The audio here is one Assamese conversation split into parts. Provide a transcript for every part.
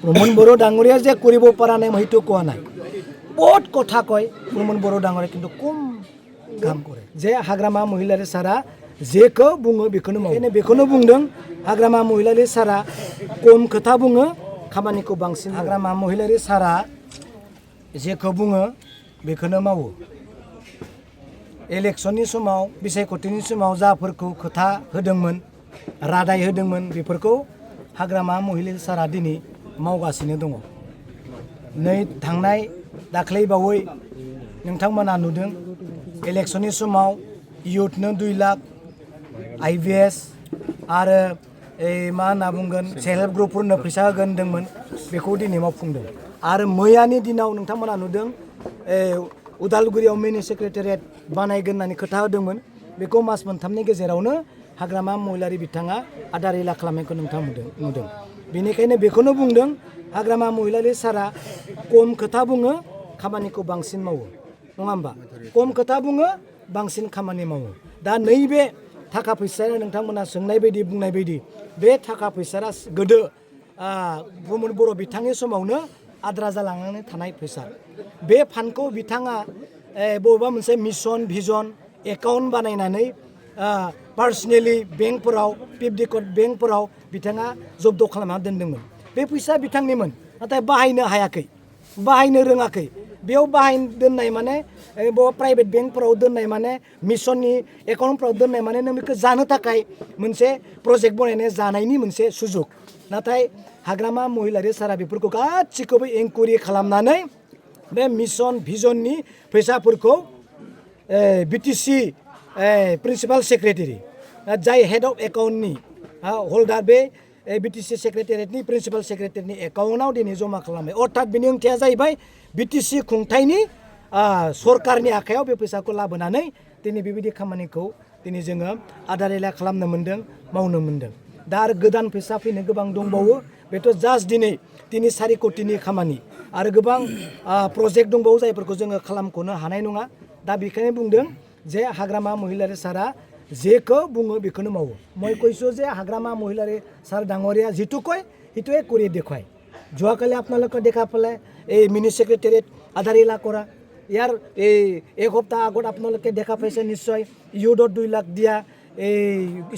প্ৰমোদ বড়ো ডাঙৰীয়া যে কৰিব পৰা নাই মই সেইটো কোৱা নাই বহুত কথা কয় প্ৰমোদ বড়ো ডাঙৰীয়া কিন্তু কম কাম কৰে যে হাগ্ৰামা মহিলাৰী সাৰা जेखौ बुङो बेखौनो मावो बेखौनो बुंदों हाग्रामा महिलारी सारा कम खोथा बुङो खामानिखौ बांसिन हाग्रामा महिलारी सारा जेखौ बुङो बेखौनो मावो इलेक्शननि समाव बिसायख'थिनि समाव जाफोरखौ खोथा होदोंमोन रादाय होदोंमोन बेफोरखौ हाग्रामा महिलारी सारा दिनै मावगासिनो दङ नै थांनाय दाख्लै बावै नोंथांमोना नुदों इलेक्शननि समाव इयुथनो 2 लाख IVS आरो मा होनना बुंगोन सेल्फ हेल्प ग्रुपफोरनो फैसा होगोन होनदोंमोन बेखौ दिनै मावफुंदों आरो मैयानि दिनाव नोंथांमोना नुदों उदालगुरियाव मिनि सेक्रेटारियेट बानायगोन होननानै खोथा होदोंमोन बेखौ मास मोनथामनि गेजेरावनो हाग्रामा महिलारी बिथाङा आदारिला खालामनायखौ नोंथां नुदों बेनिखायनो बेखौनो बुंदों हाग्रामा महिलारी सारा कम खोथा बुङो खामानिखौ बांसिन मावो नङा होमबा कम खोथा बुङो बांसिन खामानि मावो दा नैबे थाखा फैसाया नोंथांमोना सोंनाय बायदि बुंनाय बायदि बे थाखा फैसाया गोदो प्रमोद बर' बिथांनि समावनो आद्रा जालांनानै थानाय फैसा बे फान्डखौ बिथाङा बबेबा मोनसे मिशन भिजन एकाउन्ट बानायनानै पार्सनेलि बेंकफोराव पिपडिकट बेंकफोराव बिथाङा जब्द खालामना दोनदोंमोन बे फैसा बिथांनिमोन नाथाय बाहायनो हायाखै बाहायनो रोङाखै बेयाव बाहायनो दोननाय माने प्राइभेट बेंकफोराव दोननाय माने मिशननि एकाउन्टफोराव दोननाय माने नों बेखौ जानो थाखाय मोनसे प्रजेक्ट बनायनाय जानायनि मोनसे सुजुग नाथाय हाग्रामा महिलारी सारा बेफोरखौ गासिखौबो इनकुवेरि खालामनानै बे मिशन भिजननि फैसाफोरखौ बिटिसि प्रिन्सिपाल सेक्रेटारि जाय हेड अफ एकाउन्टनि हल्डार बे बिटिसि सेक्रेटारियेटनि प्रिन्सिपाल सेक्रेटारिनि एकाउन्टआव दिनै जमा खालामबाय अर्थात बेनि ओंथिया जाहैबाय बिटिसि खुंथायनि सरकारनि आखायाव बे फैसाखौ लाबोनानै दिनै बेबायदि खामानिखौ दिनै जोङो आदारिला खालामनो मोन्दों मावनो मोन्दों दा आरो गोदान फैसा फैनो गोबां दंबावो बेथ' जास्ट दिनै 3-4 कोटिनि खामानि आरो गोबां प्रजेक्ट दंबावो जायफोरखौ जोङो खालामख'नो हानाय नङा दा बेखायनो बुंदों जे हाग्रामा महिलारी सारा जेखौ बुङो बेखौनो मावो মই কৈছোঁ যে হাগ্ৰামা মহিলাৰী সাৰ ডাঙৰীয়া যিটো কয় সেইটোৱে কৰি দেখুৱায় যোৱাকালি আপোনালোকে দেখা পালে এই মিনি সেক্ৰেটাৰিয়েট আধাৰিলা কৰা ইয়াৰ এই এক সপ্তাহ আগত আপোনালোকে দেখা পাইছে নিশ্চয় ইউডত 2 লাখ দিয়া এই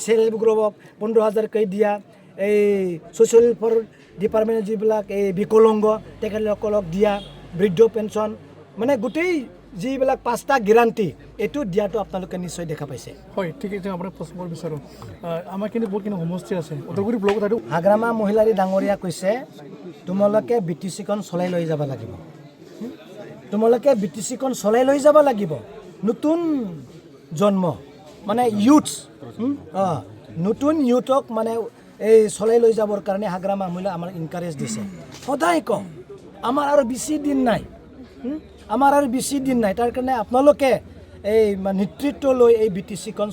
সেল্ফ হেল্প গ্ৰুপক 15,000কৈ দিয়া এই ছ'চিয়েল ফৰ ডিপাৰ্টমেণ্ট যিবিলাক এই বিকলংগ তেখেতসকলক দিয়া বৃদ্ধ পেঞ্চন মানে গোটেই যিবিলাক 5টা গেৰাণ্টি এইটো দিয়াটো আপোনালোকে নিশ্চয় দেখা পাইছে হয় ঠিক আছে আপোনাক প্ৰশ্ন কৰিব বিচাৰোঁ আমাৰ কিন্তু বহুতখিনি সমষ্টি আছে ওদালগুৰি ব্লকত আৰু হাগ্ৰামা মহিলাৰী ডাঙৰীয়া কৈছে তোমালোকে বিটিচিখন চলাই লৈ যাব লাগিব তোমালোকে বিটিচিখন চলাই লৈ যাব লাগিব নতুন জন্ম মানে ইউথ নতুন ইউথক মানে এই চলাই লৈ যাবৰ কাৰণে হাগ্ৰামা মহিলা আমাৰ ইনকাৰেজ দিছে সদায় কওঁ আমাৰ আৰু বেছি দিন নাই আমাৰ আৰু বেছি দিন নাই তাৰ কাৰণে আপোনালোকে এই নেতৃত্ব লৈ এই বিটিচিখন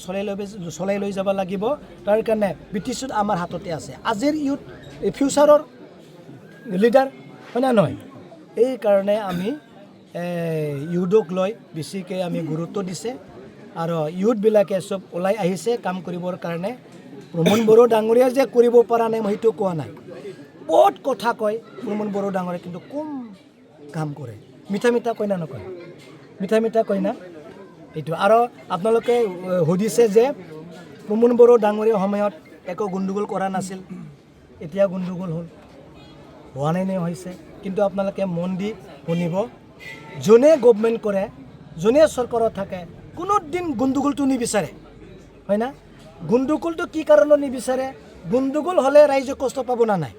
চলাই লৈ যাব লাগিব তাৰ কাৰণে বিটিচিত আমাৰ হাততে আছে আজিৰ ইউথ ফিউচাৰৰ লিডাৰ হয় না নহয় এই কাৰণে আমি ইউথক লৈ বেছিকৈ আমি গুৰুত্ব দিছে আৰু ইউথবিলাকে চব ওলাই আহিছে কাম কৰিবৰ কাৰণে প্ৰমোদ বড়ো ডাঙৰীয়া যে কৰিব পৰা নাই মই সেইটো কোৱা নাই বহুত কথা কয় প্ৰমোদ বড়ো ডাঙৰীয়া কিন্তু কম কাম কৰে মিঠা মিঠা কয় না নকয় মিঠা মিঠা কয় না এইটো আৰু আপোনালোকে সুধিছে যে প্ৰমোদ বড়ো ডাঙৰীয়া সময়ত একো গণ্ডগোল কৰা নাছিল এতিয়া গণ্ডগোল হ'ল হোৱা নাই হৈছে কিন্তু আপোনালোকে মন দি শুনিব যোনে গভৰ্ণমেণ্ট কৰে যোনে চৰকাৰত থাকে কোনো দিন গণ্ডগোলটো নিবিচাৰে হয় না গণ্ডগোলটো কি কাৰণত নিবিচাৰে গণ্ডগোল হ'লে ৰাইজে কষ্ট পাব না নাই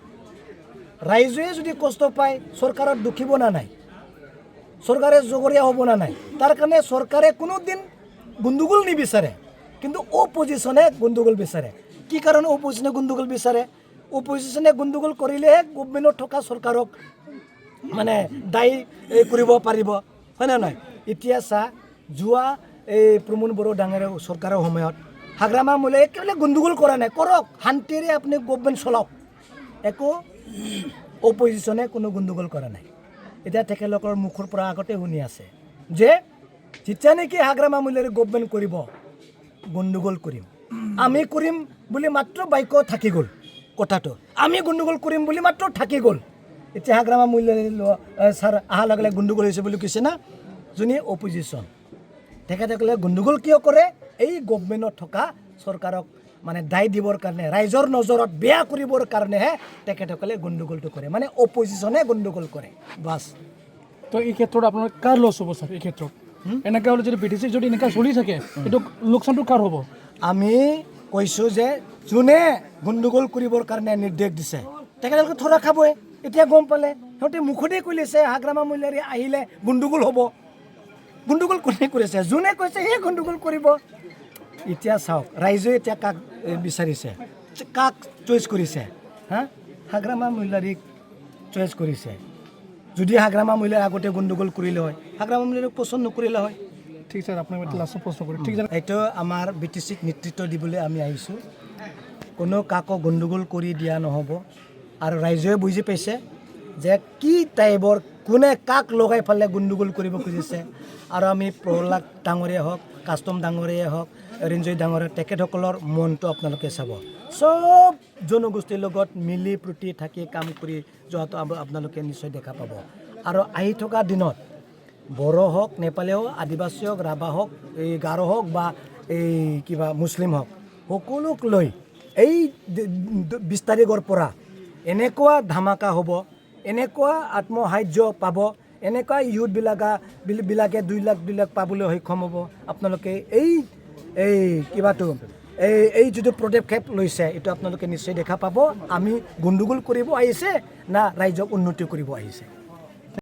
ৰাইজে যদি কষ্ট পায় চৰকাৰত দুখিব না নাই চৰকাৰে জগৰীয়া হ'ব না নাই তাৰ কাৰণে চৰকাৰে কোনো দিন গণ্ডগোল নিবিচাৰে কিন্তু অপজিশ্যনে গণ্ডগোল বিচাৰে কি কাৰণে অপজিশ্যনে গণ্ডগোল বিচাৰে অপজিশ্যনে গণ্ডগোল কৰিলেহে গভৰ্ণমেণ্টত থকা চৰকাৰক মানে দায়ী কৰিব পাৰিব হয় না নহয় এতিয়া চাহ যোৱা এই প্ৰমোদ বড়ো ডাঙৰীয়া চৰকাৰৰ সময়ত হাগ্ৰামা মহিলাই একেবাৰে গণ্ডগোল কৰা নাই কৰক শান্তিৰে আপুনি গভৰ্ণমেণ্ট চলাওক একো অপজিশ্যনে কোনো গণ্ডগোল কৰা নাই এতিয়া তেখেতলোকৰ মুখৰ পৰা আগতে শুনি আছে যে যেতিয়া নেকি হাগ্ৰামা মহিলাৰী গভৰ্ণমেণ্ট কৰিব গণ্ডগোল কৰিম আমি কৰিম বুলি মাত্ৰ বাক্য থাকি গ'ল কথাটো আমি গণ্ডগোল কৰিম বুলি মাত্ৰ থাকি গ'ল এতিয়া হাগ্ৰামা মহিলাৰী ছাৰ অহাৰ লগে লগে গণ্ডগোল হৈছে বুলি কৈছে না যোনে অপজিশ্যন তেখেতসকলে গণ্ডগোল কিয় কৰে এই গভৰ্ণমেণ্টত থকা চৰকাৰক মানে দায় দিবৰ কাৰণে ৰাইজৰ নজৰত বেয়া কৰিবৰ কাৰণেহে তেখেতসকলে গণ্ডগোলটো কৰে মানে অপজিশ্যনে গণ্ডগোল কৰে বাছ তো এই ক্ষেত্ৰত আপোনাৰ কাৰ লছ হ'ব ছাৰ এই ক্ষেত্ৰত এনেকৈ হ'লে যদি BTC যদি এনেকৈ চলি থাকে এইটো লোকচানটো কাৰ হ'ব আমি কৈছোঁ যে যোনে গণ্ডগোল কৰিবৰ কাৰণে নিৰ্দেশ দিছে তেখেতলোকে থৰা খাবই এতিয়া গম পালে সিহঁতে মুখতেই কৈ লৈছে হাগ্ৰামা মহিলাৰী আহিলে গণ্ডগোল হ'ব গণ্ডগোল কোনে কৰিছে যোনে কৈছে সেই গণ্ডগোল কৰিব এতিয়া চাওক ৰাইজে এতিয়া কাক বিচাৰিছে কাক চইচ কৰিছে হা হাগ্ৰামা মহিলাৰীক চইচ কৰিছে যদি হাগ্ৰামা মহিলাৰ আগতে গণ্ডগোল কৰিলে হয় হাগ্ৰামা মহিলাৰীক পচন্দ নকৰিলে হয় ঠিক ছাৰ আপোনাক এটা লাষ্টত প্ৰশ্ন কৰিম ঠিক আছে এইটো আমাৰ BTCক নেতৃত্ব দিবলৈ আমি আহিছোঁ কোনো কাকো গণ্ডগোল কৰি দিয়া নহ'ব আৰু ৰাইজেও বুজি পাইছে যে কি টাইপৰ কোনে কাক লগাই ফালে গণ্ডগোল কৰিব খুজিছে আৰু আমি প্ৰহ্লাদ ডাঙৰীয়া হওক কাষ্টম ডাঙৰীয়া হওক ৰিঞ্জয় ডাঙৰীয়া তেখেতসকলৰ মনটো আপোনালোকে চাব চব জনগোষ্ঠীৰ লগত মিলি প্ৰীতি থাকি কাম কৰি যোৱাটো আপোনালোকে নিশ্চয় দেখা পাব আৰু আহি থকা দিনত বড়ো হওক নেপালী হওক আদিবাসী হওক ৰাভা হওক এই গাৰো হওক বা এই কিবা মুছলিম হওক সকলোক লৈ এই 20 তাৰিখৰ পৰা এনেকুৱা ধামাকা হ'ব এনেকুৱা আত্মসাহাৰ্য পাব এনেকুৱা বিলাকে 2 লাখ পাবলৈ সক্ষম হ'ব আপোনালোকে এই কিবাটো এই যিটো পদক্ষেপ লৈছে এইটো আপোনালোকে নিশ্চয় দেখা পাব আমি গণ্ডগোল কৰিব আহিছে না ৰাইজক উন্নতি কৰিব আহিছে